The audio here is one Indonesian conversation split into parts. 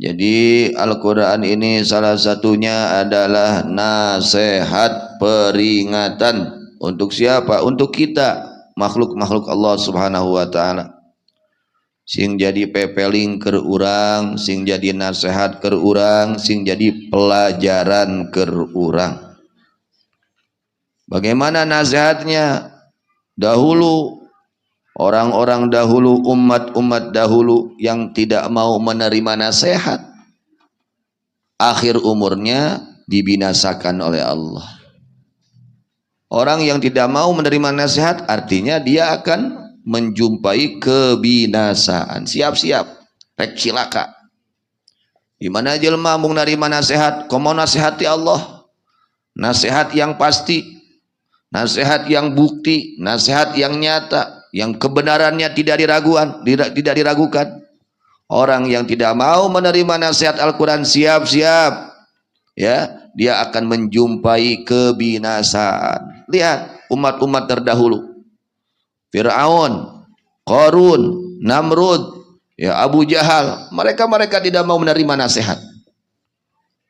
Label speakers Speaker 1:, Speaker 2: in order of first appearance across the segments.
Speaker 1: Jadi Al-Quran ini salah satunya adalah nasihat peringatan. Untuk siapa? Untuk kita, makhluk-makhluk Allah subhanahu wa ta'ala. Sing jadi pepeling keur urang, sing jadi nasihat keur urang, sing jadi pelajaran keur urang. Bagaimana nasihatnya? Dahulu orang-orang dahulu, umat-umat dahulu yang tidak mau menerima nasihat, akhir umurnya dibinasakan oleh Allah. Orang yang tidak mau menerima nasihat artinya dia akan menjumpai kebinasaan. Siap-siap, rek cilaka. Di mana jelema mung narima nasihat, komo nasihati Allah. Nasihat yang pasti, nasihat yang bukti, nasihat yang nyata, yang kebenarannya tidak diragukan. Orang yang tidak mau menerima nasihat Al-Quran, siap-siap, ya, dia akan menjumpai kebinasaan. Lihat umat-umat terdahulu, Fir'aun, Qarun, Namrud, ya, Abu Jahal, mereka tidak mau menerima nasihat.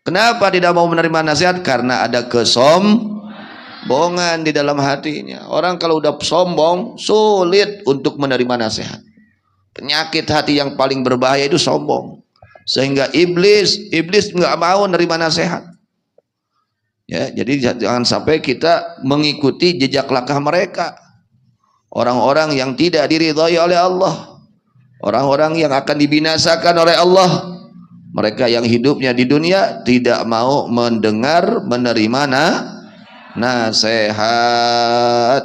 Speaker 1: Kenapa tidak mau menerima nasihat? Karena ada kesombongan di dalam hatinya. Orang kalau udah sombong sulit untuk menerima nasihat. Penyakit hati yang paling berbahaya itu sombong. Sehingga iblis nggak mau menerima nasihat. Ya, jadi jangan sampai kita mengikuti jejak langkah mereka. Orang-orang yang tidak diridhai oleh Allah, orang-orang yang akan dibinasakan oleh Allah. Mereka yang hidupnya di dunia tidak mau mendengar, menerima nasihat,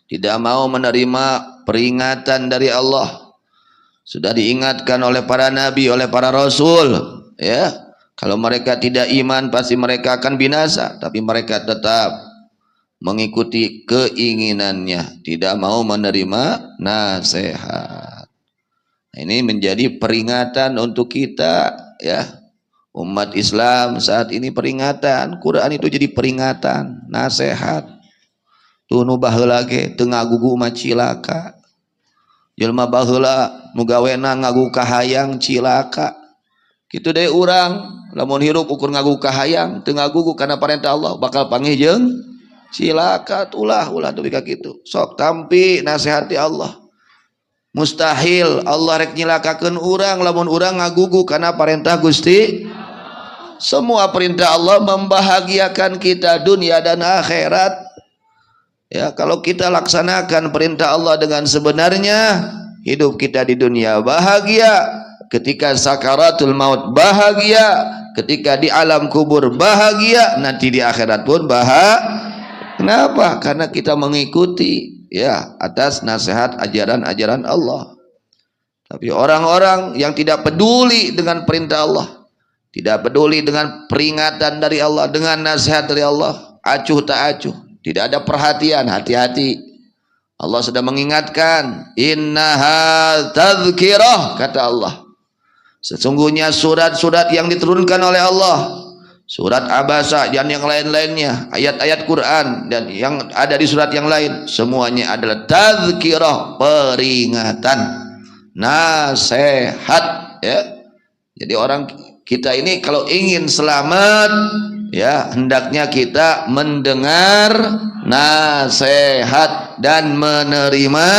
Speaker 1: tidak mau menerima peringatan dari Allah. Sudah diingatkan oleh para nabi, oleh para rasul, ya, kalau mereka tidak iman pasti mereka akan binasa, tapi mereka tetap mengikuti keinginannya, tidak mau menerima nasihat. Ini menjadi peringatan untuk kita, ya, umat Islam saat ini. Peringatan Quran itu jadi peringatan, nasihat. Tuh nu baheula ge teu ngagugu mah cilaka. Jelma baheula nu gawena ngagugu kahayang cilaka. Kitu deui urang lamun hirup ukur ngagugu kahayang teu ngagugu kana parentah Allah bakal panggih jeung cilaka. Ulah duwi ka kitu. Sok tampi nasihati Allah. Mustahil Allah rek nyilakakeun urang lamun urang ngagugu kana parentah Gusti. Semua perintah Allah membahagiakan kita dunia dan akhirat. Ya, kalau kita laksanakan perintah Allah dengan sebenarnya, hidup kita di dunia bahagia, ketika sakaratul maut bahagia, ketika di alam kubur bahagia, nanti di akhirat pun bahagia. Kenapa? Karena kita mengikuti, ya, atas nasihat ajaran-ajaran Allah. Tapi orang-orang yang tidak peduli dengan perintah Allah, tidak peduli dengan peringatan dari Allah, dengan nasihat dari Allah, acuh tak acuh, tidak ada perhatian, hati-hati. Allah sudah mengingatkan, innaha tadhkirah, kata Allah. Sesungguhnya surat-surat yang diturunkan oleh Allah, surat Abasa dan yang lain-lainnya, ayat-ayat Quran dan yang ada di surat yang lain, semuanya adalah tazkirah, peringatan, nasihat, ya. Jadi orang kita ini kalau ingin selamat, ya, hendaknya kita mendengar nasihat dan menerima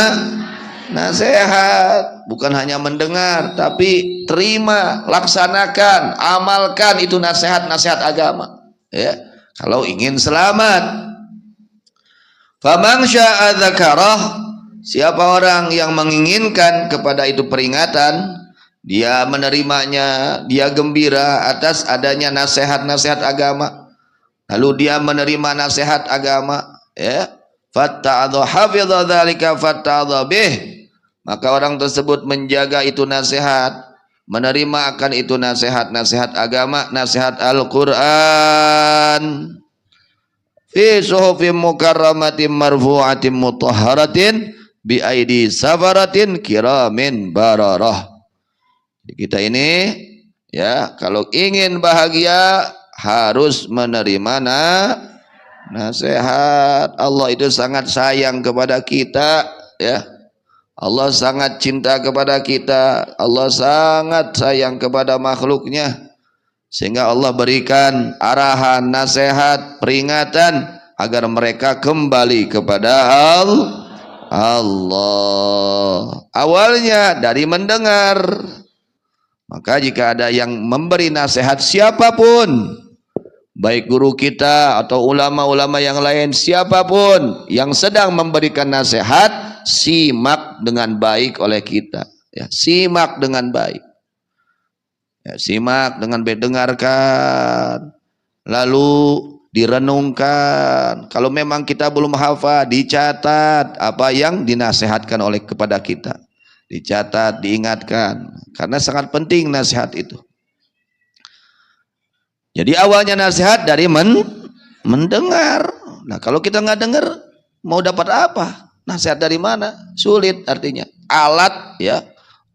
Speaker 1: nasihat. Bukan hanya mendengar, tapi terima, laksanakan, amalkan itu nasihat-nasihat agama, ya, kalau ingin selamat. Faman syaa dzakarah, siapa orang yang menginginkan kepada itu peringatan, dia menerimanya, dia gembira atas adanya nasihat-nasihat agama, lalu dia menerima nasihat agama, ya, fatta'adha hafidha dzalika fatta'adha bih, maka orang tersebut menjaga itu nasihat, menerima akan itu nasihat-nasihat agama, nasihat Al-Quran. Fi suhufim mukarramatin marfu'atin mutahharatin bi aidi safaratin kiramin bararah. Kita ini, ya, kalau ingin bahagia harus menerima nasihat. Allah itu sangat sayang kepada kita, ya. Allah sangat cinta kepada kita, Allah sangat sayang kepada makhluknya, sehingga Allah berikan arahan, nasihat, peringatan agar mereka kembali kepada Allah. Awalnya dari mendengar. Maka jika ada yang memberi nasihat siapapun, baik guru kita atau ulama-ulama yang lain, siapapun yang sedang memberikan nasihat, simak dengan baik oleh kita, ya, simak dengan baik, ya, simak dengan baik, dengarkan, lalu direnungkan. Kalau memang kita belum hafal, dicatat apa yang dinasihatkan oleh kepada kita, dicatat, diingatkan, karena sangat penting nasihat itu. Jadi awalnya nasihat dari mendengar. Nah, kalau kita nggak dengar, mau dapat apa? Nasihat dari mana? Sulit artinya. Alat ya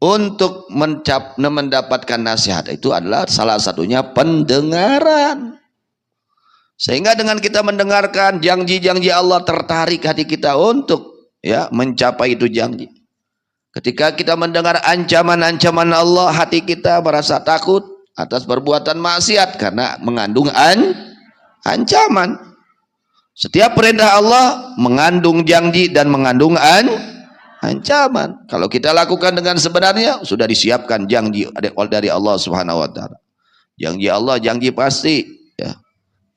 Speaker 1: untuk mendapatkan nasihat itu adalah salah satunya pendengaran. Sehingga dengan kita mendengarkan janji-janji Allah, tertarik hati kita untuk ya mencapai itu janji. Ketika kita mendengar ancaman-ancaman Allah, hati kita merasa takut atas perbuatan maksiat karena mengandung ancaman. Setiap perintah Allah mengandung janji dan mengandung ancaman. Kalau kita lakukan dengan sebenarnya, sudah disiapkan janji dari Allah Subhanahu wa taala. Janji Allah janji pasti, ya.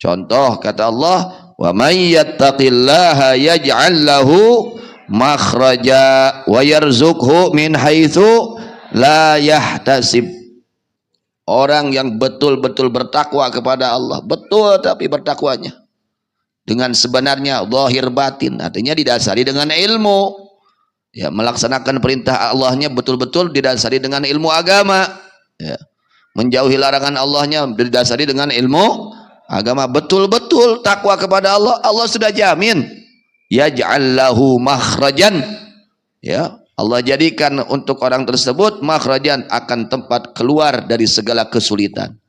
Speaker 1: Contoh kata Allah, "Wa may yattaqillaha yaj'al lahu makhraja wa yarzuqhu min haitsu la yahtasib." Orang yang betul-betul bertakwa kepada Allah, betul tapi bertakwanya dengan sebenarnya, zahir batin, artinya didasari dengan ilmu, ya, melaksanakan perintah Allahnya betul-betul didasari dengan ilmu agama, ya, menjauhi larangan Allahnya didasari dengan ilmu agama, betul-betul takwa kepada Allah. Allah sudah jamin, yaj'al lahu makhrajan, ya, Allah jadikan untuk orang tersebut makhrajan, akan tempat keluar dari segala kesulitan.